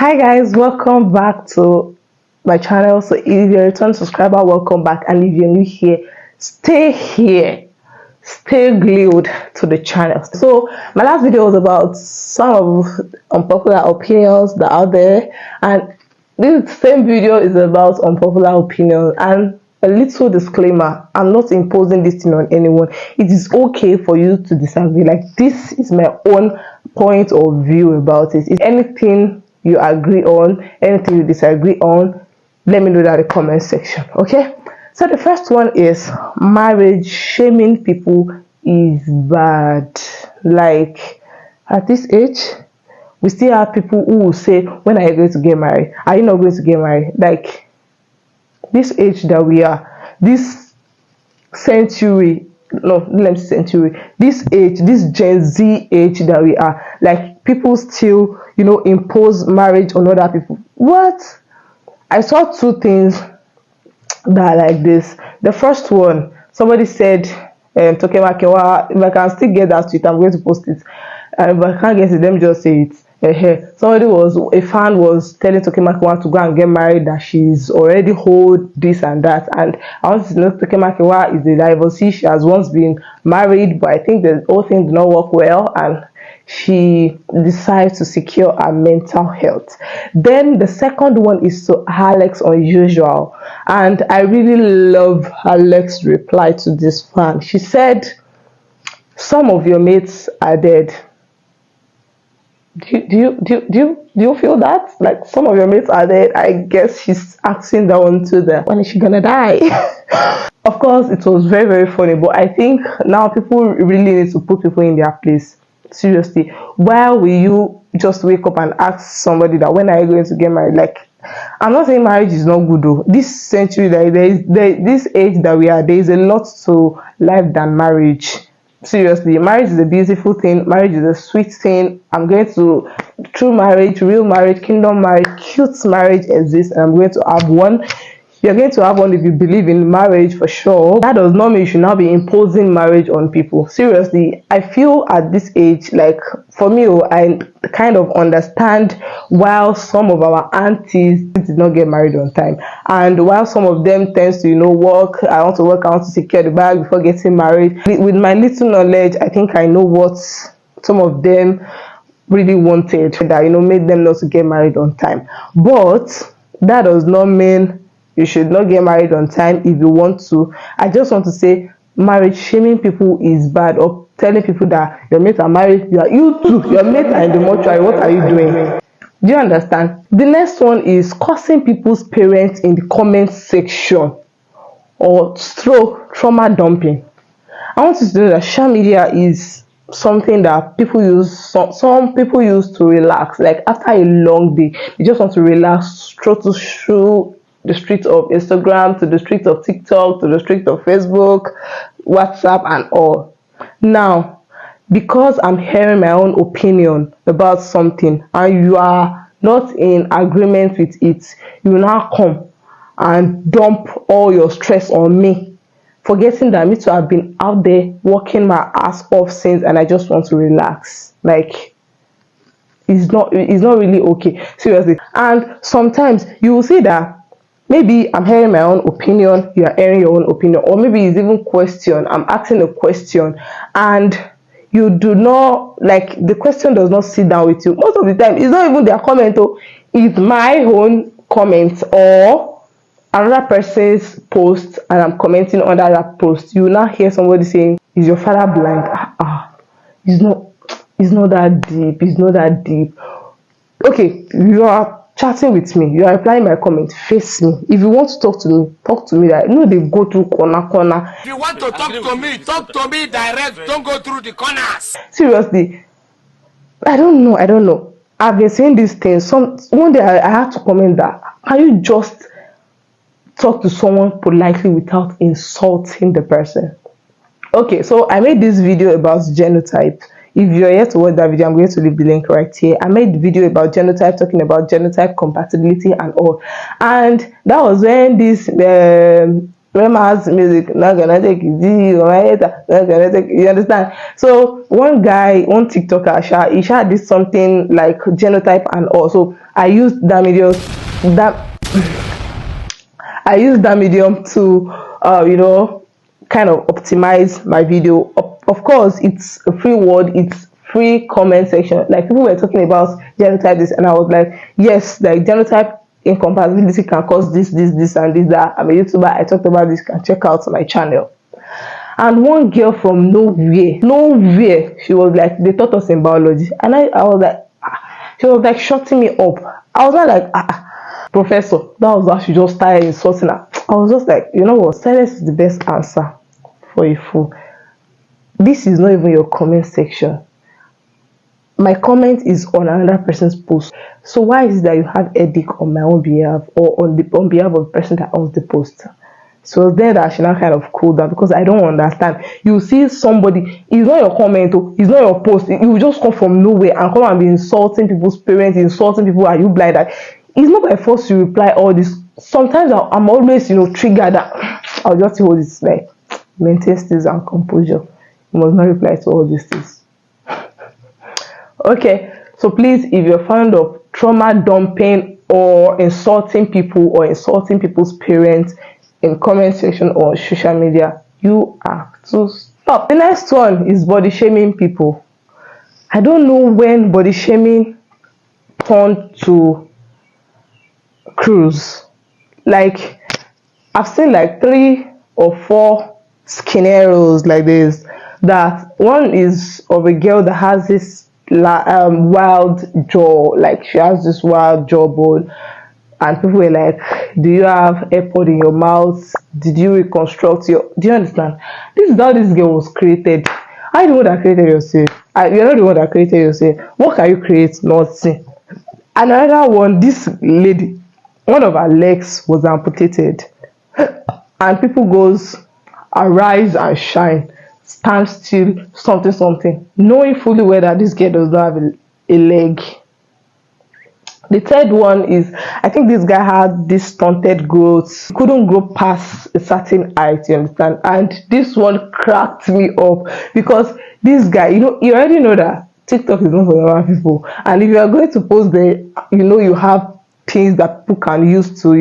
Hi guys, welcome back to my channel. So if you're a return subscriber, welcome back, and if you're new here, stay glued to the channel. So my last video was about some of unpopular opinions that are out there, and this same video is about unpopular opinion. And a little disclaimer: I'm not imposing this thing on anyone. It is okay for you to disagree. Like, this is my own point of view about it. If anything you agree on, anything you disagree on, let me know that in the comment section. Okay, so the first one is marriage shaming people is bad. Like, at this age, we still have people who will say, when are you going to get married? Are you not going to get married? Like, this age that we are, this century, no, let me say century, this age, this Gen Z age that we are, like, people still, impose marriage on other people. What? I saw two things that are like this. The first one, somebody said, talking about, if I can still get that tweet, I'm going to post it. And if I can't get it, let me just say it. A fan was telling Tokemakiwa to go and get married, that she's already hold this and that. And I want to know, Tokemakiwa is a divorcee. She has once been married, but I think the whole thing did not work well, and she decided to secure her mental health. Then the second one is to Alex Unusual, and I really love Alex's reply to this fan. She said, some of your mates are dead. Do you feel that? Like, some of your mates are dead? I guess she's asking that one to them. When is she gonna die? Of course, it was very, very funny, but I think now people really need to put people in their place. Seriously, why will you just wake up and ask somebody that, when are you going to get married? Like, I'm not saying marriage is not good though. This century, this age that we are, there is a lot to life than marriage. Seriously, marriage is a beautiful thing. Marriage is a sweet thing. I'm going to, true marriage, real marriage, kingdom marriage, cute marriage exists, and I'm going to have one. You're going to have one if you believe in marriage, for sure. That does not mean you should now be imposing marriage on people. Seriously, I feel at this age, like, for me, I kind of understand while some of our aunties did not get married on time, and while some of them tends to, work, I want to secure the bag before getting married. With my little knowledge, I think I know what some of them really wanted, that, made them not to get married on time. But that does not mean you should not get married on time if you want to. I just want to say, marriage shaming people is bad, or telling people that your mates are married, you too, your mates are in the mortuary, what are you doing? Do you understand? The next one is cursing people's parents in the comment section, or trauma dumping. I want you to know that social media is something that people use, some people use to relax. Like, after a long day, you just want to relax, through the streets of Instagram, to the streets of TikTok, to the streets of Facebook, WhatsApp, and all. Now, because I'm hearing my own opinion about something and you are not in agreement with it, you now come and dump all your stress on me, forgetting that me too have been out there working my ass off since, and I just want to relax. Like, it's not really okay, seriously. And sometimes you will see that maybe I'm hearing my own opinion, you are hearing your own opinion, or maybe it's even question. I'm asking a question, and you do not, like, the question does not sit down with you. Most of the time, it's not even their comment, it's my own comment or another person's post, and I'm commenting under that post. You will now hear somebody saying, "Is your father blind?" It's not that deep. It's not that deep. Okay, you are chatting with me, you are replying my comment, face me. If you want to talk to me that, they go through corner. If you want to talk to me direct, don't go through the corners. Seriously, I don't know. I've been saying these things. One day I had to comment that, can you just talk to someone politely without insulting the person? Okay, so I made this video about genotype. If you're yet to watch that video, I'm going to leave the link right here. I made a video about genotype, talking about genotype compatibility and all. And that was when this Rema's music, not gonna take it, not gonna take it, you understand? So one guy, one TikToker, he did something like genotype and all. So I used that medium, that I used that medium to, kind of optimize my video. Of course, it's a free word, it's free comment section. Like people were talking about genotype this, and I was like, yes, like genotype incompatibility can cause this, and this, that. I'm a YouTuber, I talked about this, you can check out my channel. And one girl from nowhere, she was like, they taught us in biology. And I was like, she was like shutting me up. I was like, professor, that was how she just started insulting her. I was just like, you know what, silence is the best answer for a fool. This is not even your comment section. My comment is on another person's post. So why is it that you have headache on my own behalf, or on behalf of the person that owns the post? So then that she now kind of cooled down, because I don't understand. You see somebody, it's not your comment, it's not your post, you just come from nowhere and come and be insulting people's parents, insulting people. Are you blind? That it's not by force you reply all this. Sometimes I'm always, triggered that I'll just hold it, like, maintain stills and composure. You must not reply to all these things. Okay, so please, if you're fond of trauma dumping or insulting people or insulting people's parents in comment section or social media, you have to stop. The next one is body shaming people. I don't know when body shaming turned to cruise. Like, I've seen like 3 or 4 scenarios like this. That one is of a girl that has this wild jaw, like she has this wild jawbone, and people were like, do you have AirPod in your mouth? Did you reconstruct do you understand? This is how this girl was created. I the one that created yourself. You're not the one that created yourself. What can you create? Nothing. Another one, this lady, one of her legs was amputated, and people goes, arise and shine, stand still, something, knowing fully well that this girl does not have a leg. The third one is, I think this guy had this stunted growth, couldn't grow past a certain height, you understand? And this one cracked me up, because this guy, you already know that TikTok is not for normal people, and if you are going to post there, you have things that people can use to,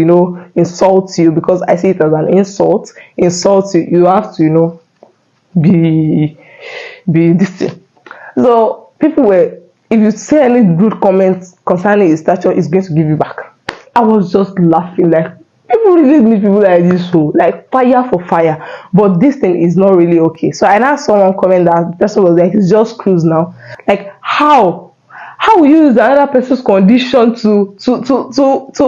insult you, because I see it as an insult you. You have to, be this thing. So people were, if you say any rude comments concerning his stature, it's going to give you back. I was just laughing, like, people really need people like this, so like fire for fire, but this thing is not really okay. So I now saw someone comment that the person was like, it's just cruise now. Like, how will you use another person's condition to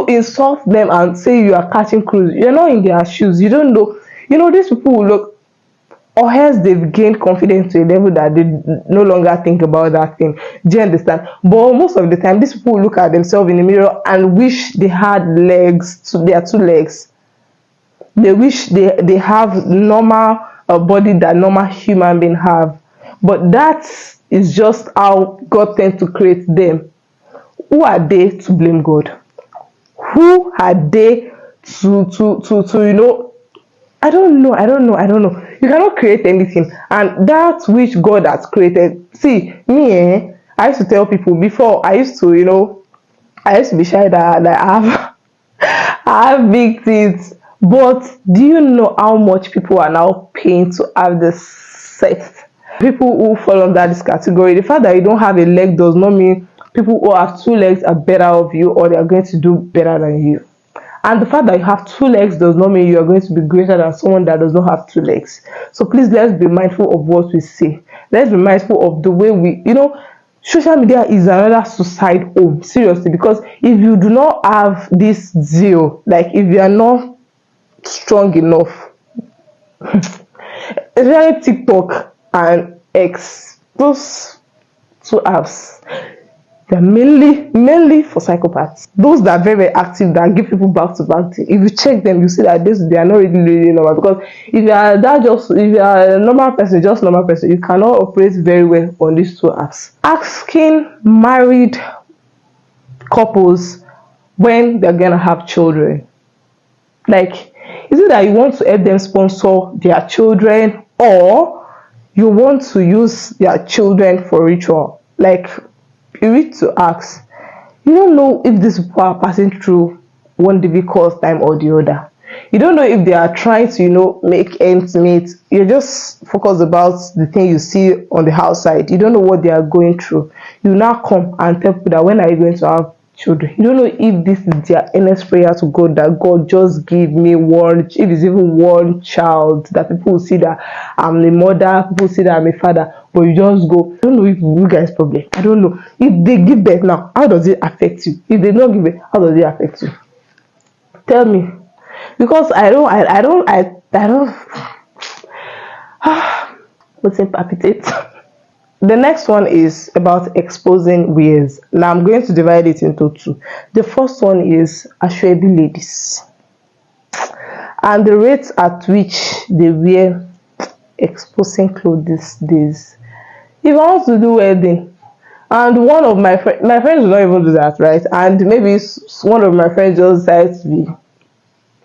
insult them and say you are catching cruise? You're not in their shoes, you don't know. These people will look, or else they've gained confidence to a level that they no longer think about that thing. Do you understand? But most of the time, these people look at themselves in the mirror and wish they had legs, their 2 legs. They wish they have normal body that normal human beings have. But that is just how God tends to create them. Who are they to blame God? Who are they to I don't know. You cannot create anything, and that which God has created. See, me, I used to tell people before, I used to be shy that I have big teeth. But do you know how much people are now paying to have this set? People who fall under this category, the fact that you don't have a leg does not mean people who have 2 legs are better of you, or they are going to do better than you. And the fact that you have 2 legs does not mean you are going to be greater than someone that does not have 2 legs. So please, let's be mindful of what we say. Let's be mindful of the way we, social media is another suicide home, seriously, because if you do not have this zeal, like if you are not strong enough, especially TikTok and X, those 2 apps, they're mainly for psychopaths. Those that are very, very active, that give people back-to-back. If you check them, you see that they are not really normal. Because if you are a normal person, just normal person, you cannot operate very well on these 2 apps. Asking married couples when they're gonna have children. Like, Is it that you want to help them sponsor their children, or you want to use their children for ritual? Like, you need to ask. You don't know if these people are passing through one difficult time or the other. You don't know if they are trying to, make ends meet. You're just focused about the thing you see on the outside. You don't know what they are going through. You now come and tell people that when are you going to have children? You don't know if this is their earnest prayer to God, that God just give me one, if it's even one child, that people will see that I'm a mother, people will see that I'm a father, but you just go. I don't know if you guys problem. I don't know. If they give birth now, how does it affect you? If they don't give birth, how does it affect you? Tell me. Because I don't what's it, palpitate. The next one is about exposing wears. Now I'm going to divide it into two. The first one is ashwebi ladies, and the rate at which they wear exposing clothes these days. If I want to do wedding, and one of my friends will not even do that, right? And maybe one of my friends just decides to be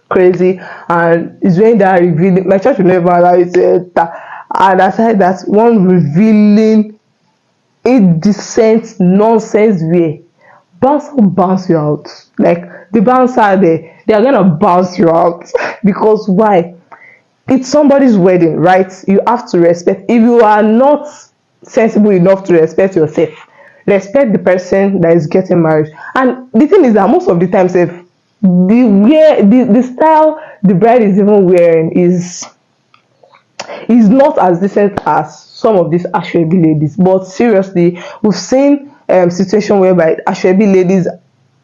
crazy and is doing that revealing. My church will never allow it to enter. And aside that, one revealing indecent nonsense way, bouncer will bounce you out. Like, the bouncer there, they are gonna bounce you out. Because why? It's somebody's wedding, right? You have to respect. If you are not sensible enough to respect yourself, respect the person that is getting married. And the thing is that most of the time, the style the bride is even wearing is not as decent as some of these ashwebi ladies. But seriously, we've seen situation whereby ashwebi ladies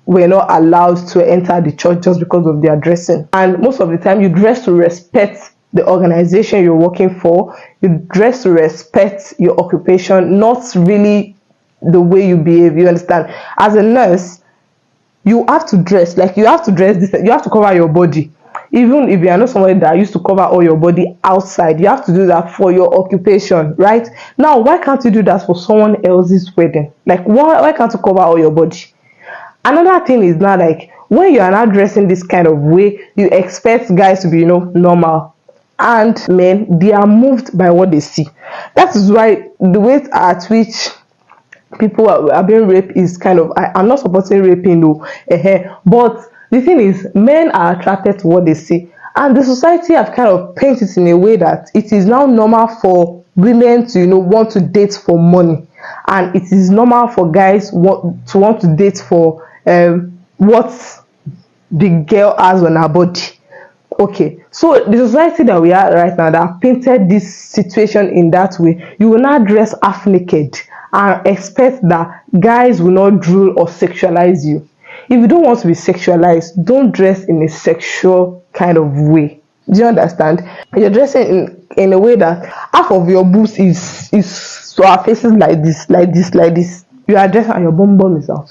were not allowed to enter the church just because of their dressing. And most of the time, you dress to respect the organization you're working for. You dress to respect your occupation, not really the way you behave. You understand? As a nurse, you have to dress like you have to dress this. You have to cover your body. Even if you are not somebody that used to cover all your body outside, you have to do that for your occupation, right? Now, why can't you do that for someone else's wedding? Like, why can't you cover all your body? Another thing is now, like, when you are not dressing this kind of way, you expect guys to be, normal. And men, they are moved by what they see. That is why the way at which people are being raped is kind of, I'm not supporting raping though, but the thing is, men are attracted to what they see, and the society have kind of painted it in a way that it is now normal for women to want to date for money, and it is normal for guys to want to date for what the girl has on her body. Okay, so the society that we are right now that painted this situation in that way, you will not dress half naked and expect that guys will not drool or sexualize you. If you don't want to be sexualized, don't dress in a sexual kind of way. Do you understand? You're dressing in a way that half of your boobs is so our faces like this. You are dressing and your bum is out.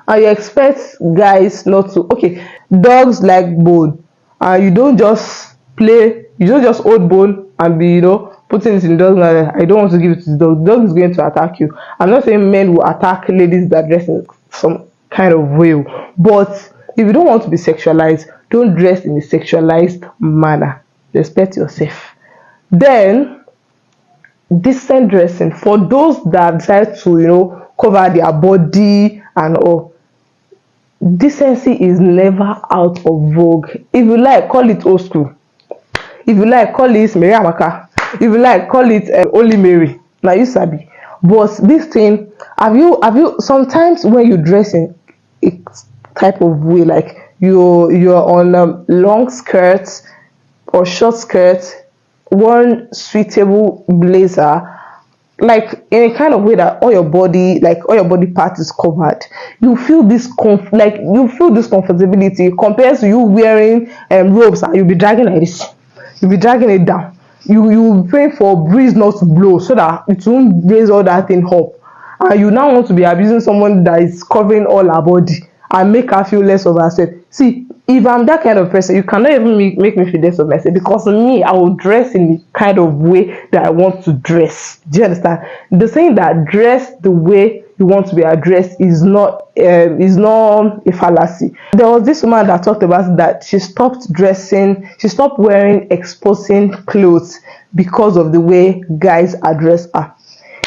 And you expect guys not to. Okay, dogs like bone. And you don't just hold bone and be, putting it in the dog. I don't want to give it to the dog. The dog is going to attack you. I'm not saying men will attack ladies that dress in some kind of way, but if you don't want to be sexualized, don't dress in a sexualized manner. Respect yourself. Then, decent dressing for those that decide to, cover their body and all. Decency is never out of vogue. If you like, call it old school. If you like, call it Mary Amaka. If you like, call it Holy Mary. Now you sabi. But this thing, have you sometimes when you dress in a type of way, like you're on long skirts or short skirts, one suitable blazer, like in a kind of way that all your body part is covered, you feel this comfortability compared to you wearing robes and you'll be dragging like this. You'll be dragging it down. You pray for breeze not to blow so that it won't raise all that thing up. And you now want to be abusing someone that is covering all her body and make her feel less of herself. See, if I'm that kind of person, you cannot even make me feel less of myself, because me, I will dress in the kind of way that I want to dress. Do you understand? The saying that dress the way you want to be addressed is not a fallacy. There was this woman that talked about that she stopped wearing exposing clothes because of the way guys address her.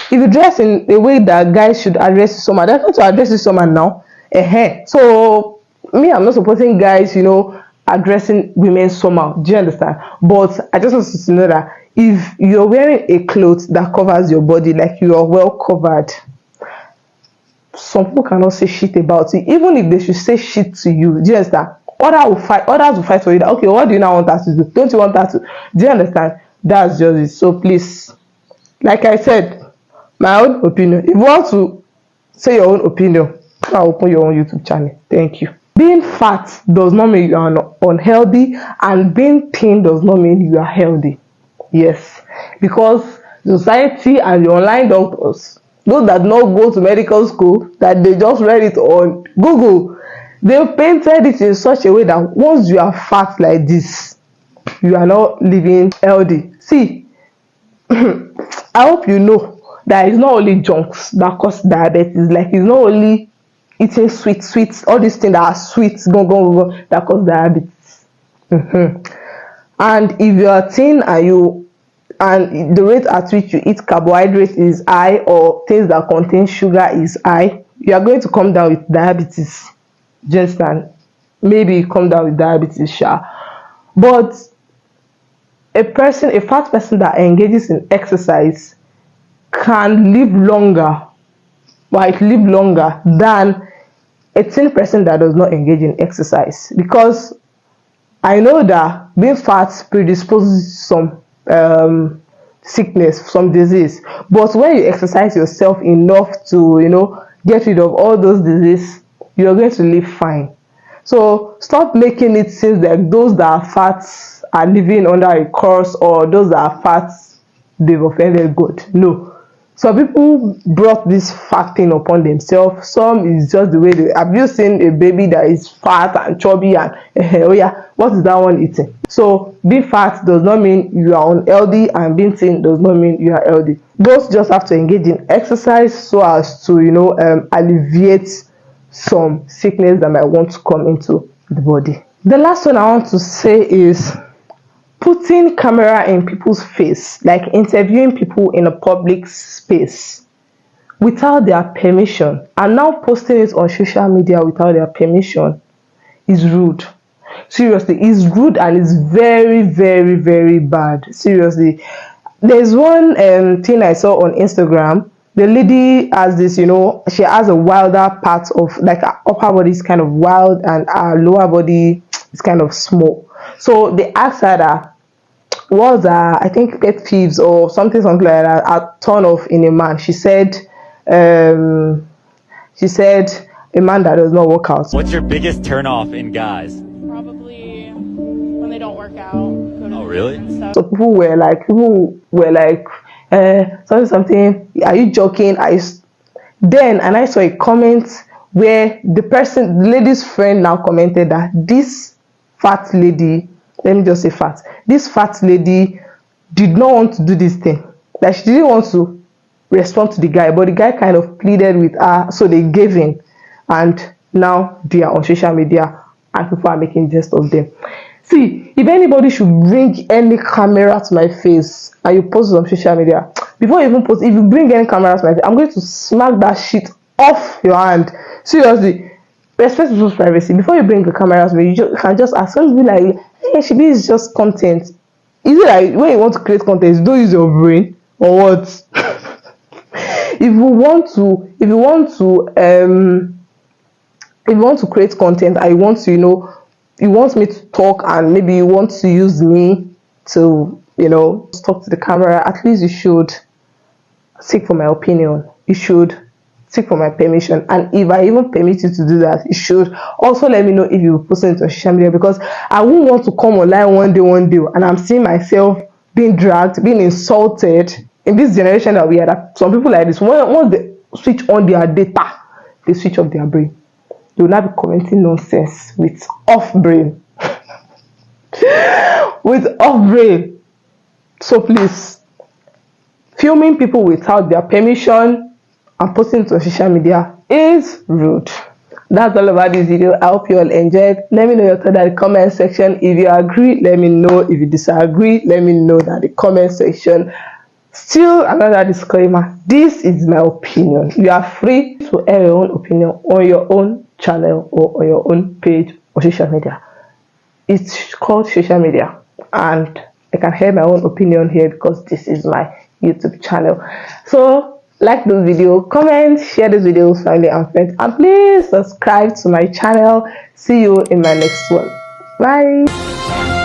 If you dress in a way that guys should address someone, they're going to address someone now. So me, I'm not supporting guys, addressing women somehow. Do you understand? But I just want you to know that if you're wearing a cloth that covers your body, like you are well covered, some people cannot say shit about it, even if they should say shit to you. Do you understand? Others will fight for you. That, okay, what do you now want us to do? Don't you want us to? Do you understand? That's just it. So please, like I said, my own opinion. If you want to say your own opinion, I'll open your own YouTube channel. Thank you. Being fat does not mean you are unhealthy, and being thin does not mean you are healthy. Yes, because society and the online doctors, those that not go to medical school, that they just read it on Google, they painted it in such a way that once you are fat like this, you are not living healthy. See, I hope you know that it's not only junks that cause diabetes. Like, it's not only eating sweets, all these things that are sweets, that cause diabetes. And if you are thin and the rate at which you eat carbohydrates is high, or things that contain sugar is high, you are going to come down with diabetes. Just maybe come down with diabetes, sure. But a fat person that engages in exercise can live longer, than a thin person that does not engage in exercise. Because I know that being fat predisposes some sickness, some disease, but when you exercise yourself enough to get rid of all those diseases, you're going to live fine. So stop making it seem like those that are fat are living under a curse, or those that are fat, they've offended God. No. Some people brought this fat thing upon themselves. Some is just the way they have. You seen a baby that is fat and chubby and oh yeah, what is that one eating? So being fat does not mean you are unhealthy, and being thin does not mean you are healthy. Those just have to engage in exercise so as to alleviate some sickness that might want to come into the body. The last one I want to say is putting camera in people's face, like interviewing people in a public space without their permission, and now posting it on social media without their permission, is rude. Seriously, it's rude, and it's very, very, very bad. Seriously, there's one thing I saw on Instagram. The lady has this, she has a wilder part of, like, her upper body is kind of wild and her lower body is kind of small. So they asked her that, was I think pet peeves or something like that, a turn off in a man. She said a man that does not work out. What's your biggest turn off in guys? Probably when they don't work out. Oh, really? And stuff. So people were like something. Are you joking? Then I saw a comment where the lady's friend now commented that this fat lady, let me just say fat, this fat lady did not want to do this thing. Like, she didn't want to respond to the guy, but the guy kind of pleaded with her, so they gave in, and now they are on social media and people are making jest of them. See, if anybody should bring any camera to my face and you post it on social media, before you even post, if you bring any camera to my face, I'm going to smack that shit off your hand. Seriously, respect people's privacy. Before you bring the camera to me, you can just ask. Some people like, hey, should is just content. Is it like when you want to create content, don't use your brain or what? If you want to create content, and you want me to talk, and maybe you want to use me to talk to the camera, at least you should seek for my opinion. You should seek for my permission, and if I even permit you to do that, you should also let me know if you post it on social media, because I won't want to come online one day and I'm seeing myself being dragged, being insulted in this generation that we are. That some people like this, once they switch on their data, they switch off their brain. They will not be commenting nonsense with off brain. So please, filming people without their permission and posting it on social media is rude. That's all about this video. I hope you all enjoyed. Let me know your thoughts in the comment section. If you agree, let me know. If you disagree, let me know in the comment section. Still another disclaimer, this is my opinion. You are free to air your own opinion on your own channel or on your own page or social media. It's called social media, and I can hear my own opinion here because this is my YouTube channel. So like this video, comment, share this video with family and friends, and please subscribe to my channel. See you in my next one. Bye.